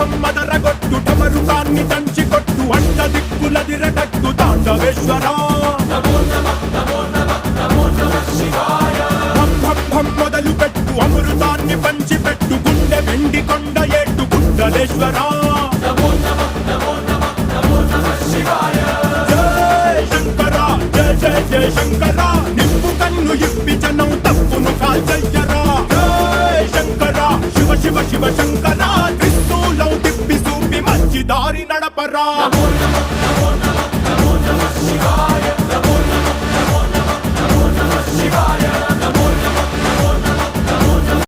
భం మదరగొట్టు డమరుకాన్ని దంచి కొట్టు అంట దిక్కులదిరగట్టు తాండవేశ్వర భం భం భం మొదలు పెట్టు అమృతాన్ని పంచి పెట్టు గుండె వెండి కొండ ఏట్టు గుండలేశ్వర జయ జయ శంకర నిప్పు కన్ను ఇప్పి జనం తప్పును కాల్చయ్యరా జయ శంకర శివ శివ శివ శంకర త్రిశూలం తిప్పి చూపి మంచి దారి నడపరా